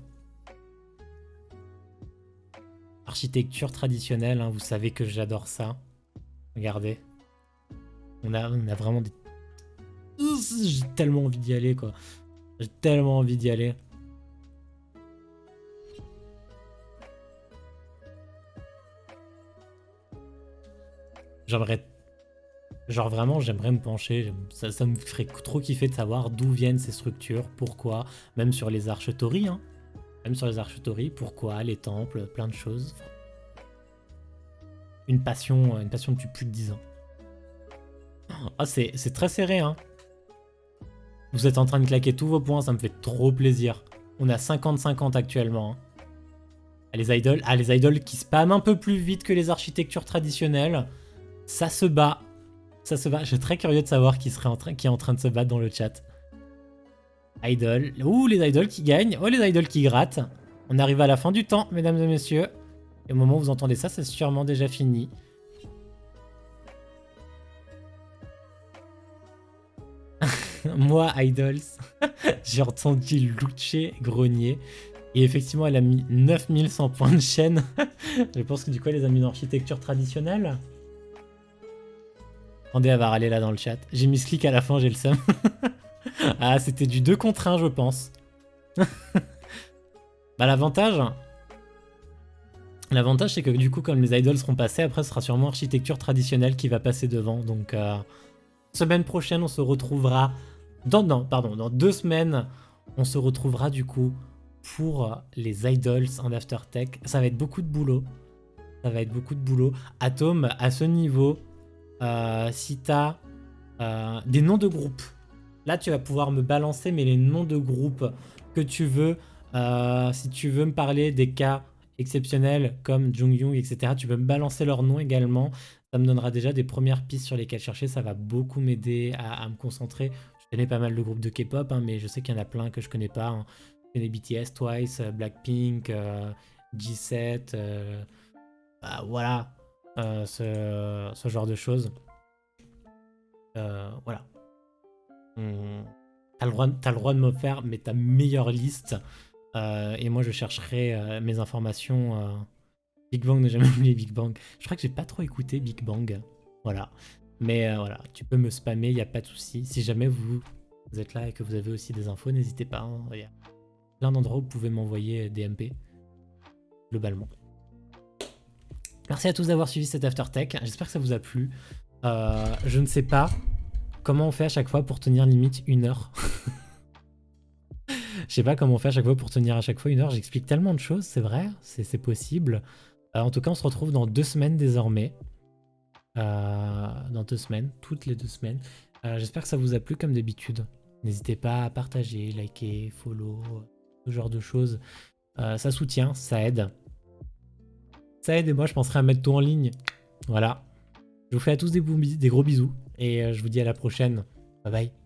A: Architecture traditionnelle, hein, vous savez que j'adore ça. Regardez. On a vraiment des... J'ai tellement envie d'y aller, quoi. J'ai tellement envie d'y aller. Genre vraiment, j'aimerais me pencher. Ça me ferait trop kiffer de savoir d'où viennent ces structures, pourquoi. Même sur les archetories, hein. Même sur les archetories, pourquoi, les temples, plein de choses. Une passion depuis plus de 10 ans. Ah, c'est très serré, hein. Vous êtes en train de claquer tous vos points, ça me fait trop plaisir. On a 50-50 actuellement. Hein. Les idoles qui spamment un peu plus vite que les architectures traditionnelles. Ça se bat. Ça se bat. Je suis très curieux de savoir qui est en train de se battre dans le chat. Idol. Ouh, les idoles qui gagnent. Oh, les idoles qui grattent. On arrive à la fin du temps, mesdames et messieurs. Et au moment où vous entendez ça, c'est sûrement déjà fini. Moi, Idols, j'ai entendu Luce grogner. Et effectivement, elle a mis 9100 points de chaîne. Je pense que du coup, elle les a mis dans l'architecture traditionnelle. Attendez, elle va râler là dans le chat. J'ai mis ce clic à la fin, j'ai le seum. Ah, c'était du 2 contre 1, je pense. Bah, l'avantage, c'est que du coup, comme les idols seront passés, après, ce sera sûrement architecture traditionnelle qui va passer devant. Donc, semaine prochaine, on se retrouvera... Dans 2 semaines, on se retrouvera du coup pour les idols en Aftertech. Ça va être beaucoup de boulot. Atom, à ce niveau, si t'as des noms de groupes, là tu vas pouvoir me balancer mais les noms de groupes que tu veux. Si tu veux me parler des cas exceptionnels comme Jungyoung, etc., tu peux me balancer leurs noms également. Ça me donnera déjà des premières pistes sur lesquelles chercher. Ça va beaucoup m'aider à me concentrer. Je connais pas mal de groupes de K-pop, hein, mais je sais qu'il y en a plein que je connais pas. Hein. Je connais BTS, Twice, Blackpink, G7, voilà, ce genre de choses. Voilà. T'as le droit de me faire mais ta meilleure liste Et moi, je chercherai mes informations. Big Bang n'a jamais oublié Big Bang. Je crois que j'ai pas trop écouté Big Bang. Voilà. Mais voilà, tu peux me spammer, il n'y a pas de souci. Si jamais vous êtes là et que vous avez aussi des infos, n'hésitez pas. Hein. Il y a plein d'endroits où vous pouvez m'envoyer des MP, globalement. Merci à tous d'avoir suivi cet AfterTech. J'espère que ça vous a plu. Je ne sais pas comment on fait à chaque fois pour tenir limite 1 heure. Je sais pas comment on fait à chaque fois pour tenir à chaque fois 1 heure. J'explique tellement de choses, c'est vrai, c'est possible. En tout cas, on se retrouve dans 2 semaines désormais. Dans 2 semaines, toutes les 2 semaines. J'espère que ça vous a plu comme d'habitude. N'hésitez pas à partager, liker, follow, ce genre de choses. Ça soutient, ça aide. Ça aide et moi je penserai à mettre tout en ligne. Voilà. Je vous fais à tous des gros bisous et je vous dis à la prochaine. Bye bye.